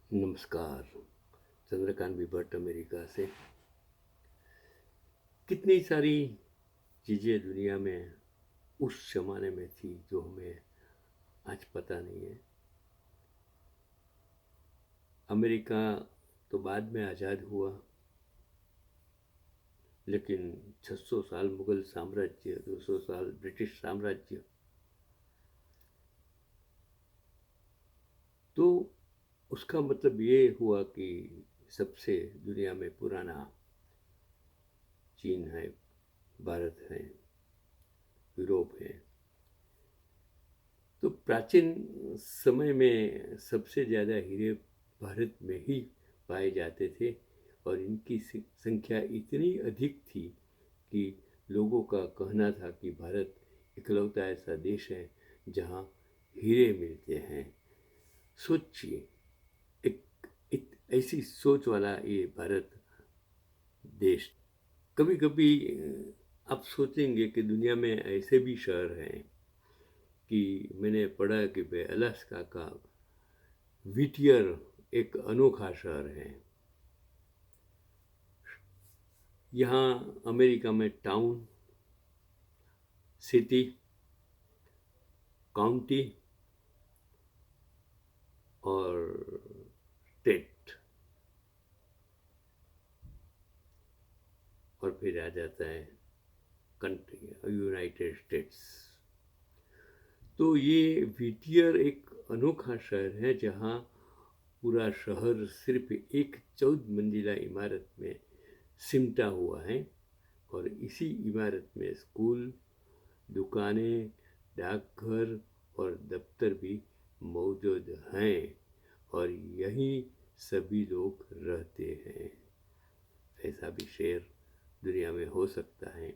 नमस्कार। Chandrakant B Bhatt America से। कितनी सारी चीज़ें दुनिया में उस जमाने में थी जो हमें आज पता नहीं है। अमेरिका तो बाद में आज़ाद हुआ, लेकिन 600 साल मुगल साम्राज्य, 200 साल ब्रिटिश साम्राज्य, तो उसका मतलब ये हुआ कि सबसे दुनिया में पुराना चीन है, भारत है, यूरोप है। तो प्राचीन समय में सबसे ज़्यादा हीरे भारत में ही पाए जाते थे, और इनकी संख्या इतनी अधिक थी कि लोगों का कहना था कि भारत इकलौता ऐसा देश है जहाँ हीरे मिलते हैं। सोचिए, एक ऐसी सोच वाला ये भारत देश। कभी कभी आप सोचेंगे कि दुनिया में ऐसे भी शहर हैं कि मैंने पढ़ा कि भाई अलास्का का व्हिटियर एक अनोखा शहर है। यहाँ अमेरिका में टाउन, सिटी, काउंटी और स्टेट, और फिर आ जाता है कंट्री, यूनाइटेड स्टेट्स। तो ये व्हिटियर एक अनोखा शहर है जहाँ पूरा शहर सिर्फ एक 14 मंजिला इमारत में सिमटा हुआ है, और इसी इमारत में स्कूल, दुकानें, डाकघर और दफ्तर भी मौजूद हैं, और यहीं सभी लोग रहते हैं। ऐसा भी शहर दुनिया में हो सकता है।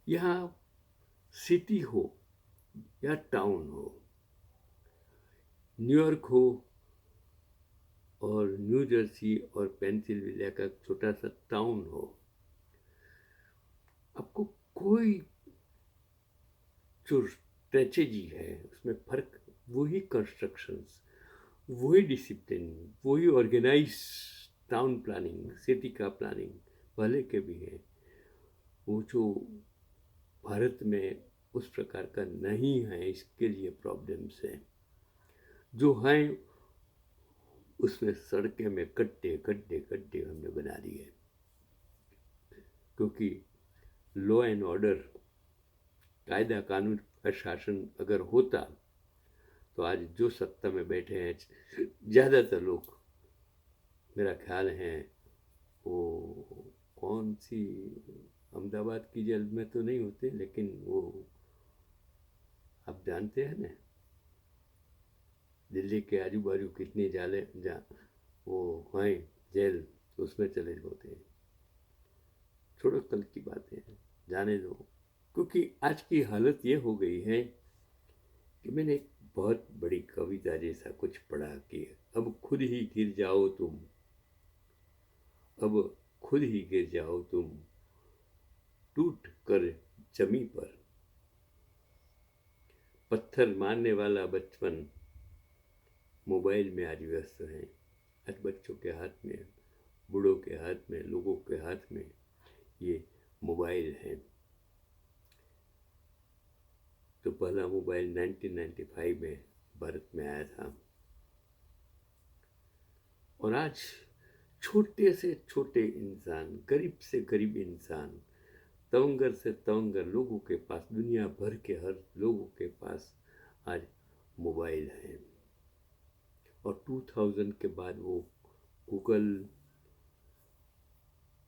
यहाँ सिटी हो या टाउन हो, न्यूयॉर्क हो और न्यू जर्सी और पेंसिल्वेनिया का छोटा सा टाउन हो, आपको कोई जो स्ट्रेटेजी है उसमें फर्क, वही कंस्ट्रक्शंस, वही डिसिप्लिन, वही ऑर्गेनाइज टाउन प्लानिंग, सिटी का प्लानिंग पहले के भी है। वो जो भारत में उस प्रकार का नहीं है, इसके लिए प्रॉब्लम्स हैं जो हैं। उसमें सड़कें में गड्ढे गड्ढे गड्ढे हमने बना दिए, क्योंकि लॉ एंड ऑर्डर, कायदा कानून का शासन अगर होता तो आज जो सत्ता में बैठे हैं ज़्यादातर लोग, मेरा ख्याल है वो कौन सी अहमदाबाद की जेल में तो नहीं होते, लेकिन वो आप जानते हैं ना, दिल्ली के आजू बाजू कितनी जाले जा वो हैं जेल, उसमें चले होते हैं। छोड़ो, कल की बातें हैं, जाने दो। क्योंकि आज की हालत ये हो गई है कि मैंने एक बहुत बड़ी कविता जैसा कुछ पढ़ा कि अब खुद ही गिर जाओ तुम, अब खुद ही गिर जाओ तुम, टूट कर जमी पर, पत्थर मारने वाला बचपन मोबाइल में आज व्यस्त है। आज बच्चों के हाथ में, बूढ़ों के हाथ में, लोगों के हाथ में ये मोबाइल है। तो पहला मोबाइल 1995 में भारत में आया था, और आज छोटे से छोटे इंसान, गरीब से गरीब इंसान, तवंगर से तवंगर लोगों के पास, दुनिया भर के हर लोगों के पास आज मोबाइल है। और 2000 के बाद वो गूगल,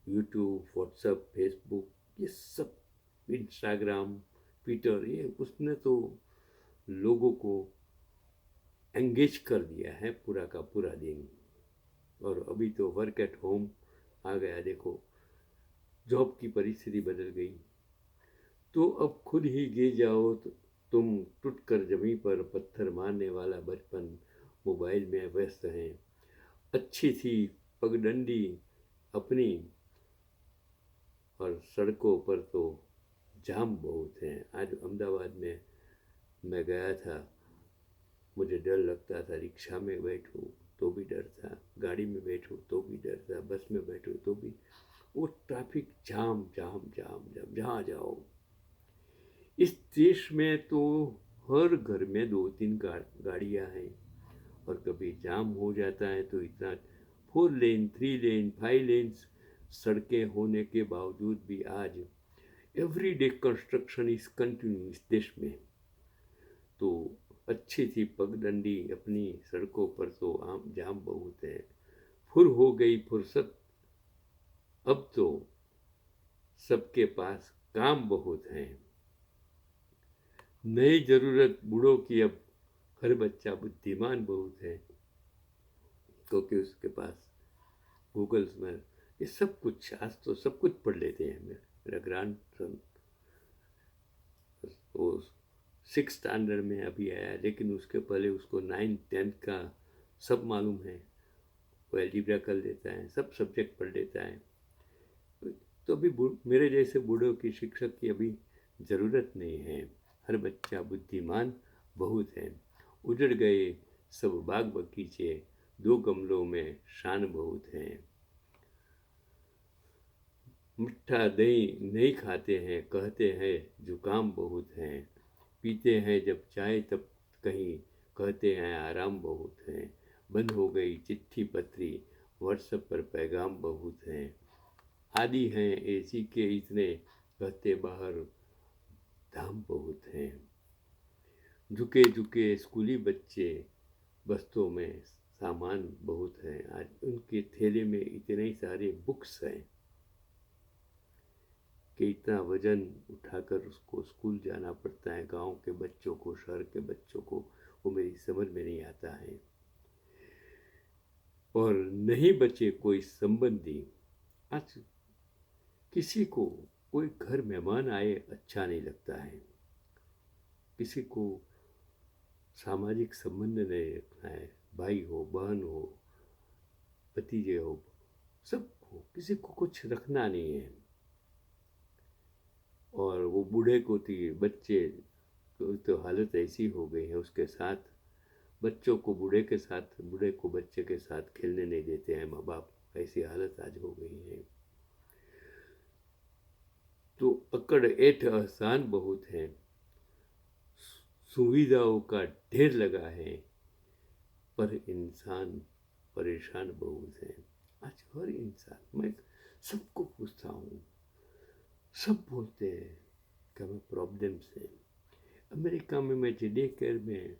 यूट्यूब, व्हाट्सएप, फेसबुक, ये सब, इंस्टाग्राम, ट्विटर, ये उसने तो लोगों को एंगेज कर दिया है पूरा का पूरा दिन। और अभी तो वर्क एट होम आ गया, देखो जॉब की परिस्थिति बदल गई। तो अब खुद ही गिर जाओ तो तुम, टूट कर जमी पर, पत्थर मारने वाला बचपन मोबाइल में व्यस्त है। अच्छी थी पगडंडी अपनी, और सड़कों पर तो जाम बहुत हैं। आज अहमदाबाद में मैं गया था, मुझे डर लगता था, रिक्शा में बैठूं तो भी डर था, गाड़ी में बैठो तो भी डर था, बस में बैठो तो भी वो ट्रैफिक जाम जाम जाम जाम, जहाँ जाओ। इस देश में तो हर घर में 2-3 गाड़ियाँ हैं, और कभी जाम हो जाता है तो इतना 4 लेन 3 लेन 5 लेन्स सड़कें होने के बावजूद भी आज एवरीडे कंस्ट्रक्शन इज कंटिन्यू इस देश में। तो अच्छी सी पगडंडी अपनी सड़कों पर तो आम जाम बहुत है। फुर हो गई फुर्सत, अब तो सबके पास काम बहुत है। नई जरूरत बूढ़ों की अब, हर बच्चा बुद्धिमान बहुत है, क्योंकि उसके पास गूगल्स में ये सब कुछ, आज तो सब कुछ पढ़ लेते हैं। मेरा ग्रैंड सन वो 6th स्टैंडर्ड में अभी आया, लेकिन उसके पहले उसको 9th 10th का सब मालूम है। वो एल्जेब्रा कर लेता है, सब सब्जेक्ट पढ़ लेता है। तो अभी मेरे जैसे बूढ़ों की शिक्षक की अभी ज़रूरत नहीं है। हर बच्चा बुद्धिमान बहुत है। उजड़ गए सब बाग बगीचे, 2 गमलों में शान बहुत है। मिठा दही नहीं खाते हैं, कहते हैं जुकाम बहुत है। पीते हैं जब चाय तब कहीं, कहते हैं आराम बहुत है। बंद हो गई चिट्ठी पत्री, व्हाट्सएप पर पैगाम बहुत हैं। आदि हैं एसी के इतने, कहते बाहर धाम बहुत हैं। झुके झुके स्कूली बच्चे, बस्तों में सामान बहुत है। आज उनके थैले में इतने सारे बुक्स हैं कि इतना वजन उठाकर उसको स्कूल जाना पड़ता है। गांव के बच्चों को, शहर के बच्चों को वो मेरी समझ में नहीं आता है। और नहीं बचे कोई संबंधी। आज किसी को कोई घर मेहमान आए अच्छा नहीं लगता है, किसी को सामाजिक संबंध नहीं रखना है। भाई हो, बहन हो, भतीजे हो, सब हो, किसी को कुछ रखना नहीं है। और वो बूढ़े को थी, बच्चे तो हालत ऐसी हो गई है उसके साथ। बच्चों को बूढ़े के साथ, बूढ़े को बच्चे के साथ खेलने नहीं देते हैं माँ बाप। ऐसी हालत आज हो गई है। तो अकड़ एठ आसान बहुत है, सुविधाओं का ढेर लगा है, पर इंसान परेशान बहुत है। आज हर इंसान, मैं सबको पूछता हूँ, सब बोलते हैं कि हमें प्रॉब्लम्स है। अमेरिका में मैं जे केयर में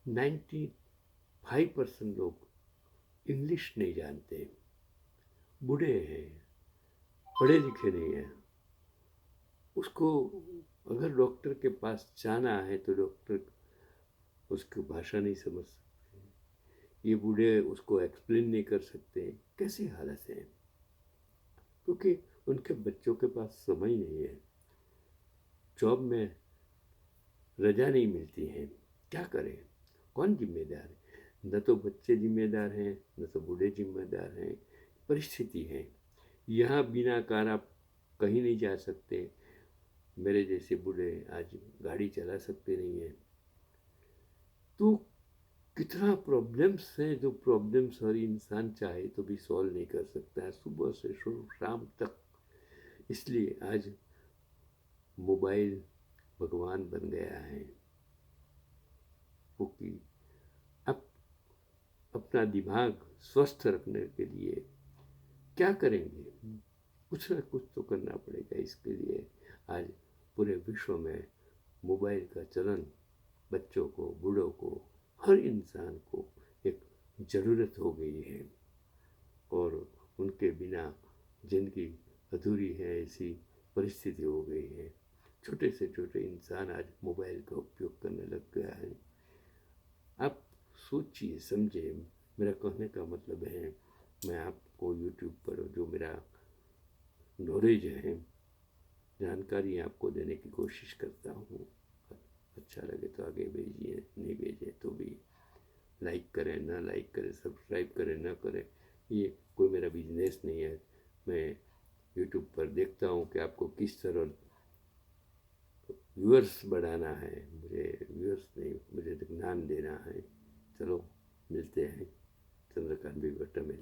95% लोग इंग्लिश नहीं जानते, बूढ़े हैं, पढ़े लिखे नहीं हैं। उसको अगर डॉक्टर के पास जाना है तो डॉक्टर उसकी भाषा नहीं समझ सकते, ये बूढ़े उसको एक्सप्लेन नहीं कर सकते कैसी हालत है, क्योंकि उनके बच्चों के पास समय नहीं है, जॉब में रजा नहीं मिलती है। क्या करें, कौन जिम्मेदार है? न तो बच्चे जिम्मेदार हैं, न तो बूढ़े जिम्मेदार हैं। परिस्थिति है, यहाँ बिना कार आप कहीं नहीं जा सकते। मेरे जैसे बूढ़े आज गाड़ी चला सकते नहीं हैं। तो कितना प्रॉब्लम्स हैं, जो प्रॉब्लम्स हर इंसान चाहे तो भी सॉल्व नहीं कर सकता है, सुबह से शाम तक। इसलिए आज मोबाइल भगवान बन गया है, क्योंकि अब अपना दिमाग स्वस्थ रखने के लिए क्या करेंगे? कुछ ना कुछ तो करना पड़ेगा। इसके लिए आज पूरे विश्व में मोबाइल का चलन बच्चों को, बूढ़ों को, हर इंसान को एक ज़रूरत हो गई है, और उनके बिना ज़िंदगी अधूरी है, ऐसी परिस्थिति हो गई है। छोटे से छोटे इंसान आज मोबाइल का उपयोग करने लग गया है। आप सोचिए, समझिए, मेरा कहने का मतलब है, मैं आपको यूट्यूब पर जो मेरा नॉलेज है, जानकारी आपको देने की कोशिश करता हूँ। अच्छा लगे तो आगे भेजिए, नहीं भेजे तो भी लाइक करें, ना लाइक करें, सब्सक्राइब करें, ना करें, ये कोई मेरा बिजनेस नहीं है। मैं यूट्यूब पर देखता हूँ कि आपको किस तरह व्यूअर्स बढ़ाना है। मुझे व्यूअर्स नहीं, मुझे ज्ञान देना है। चलो मिलते हैं। लंबी बटन में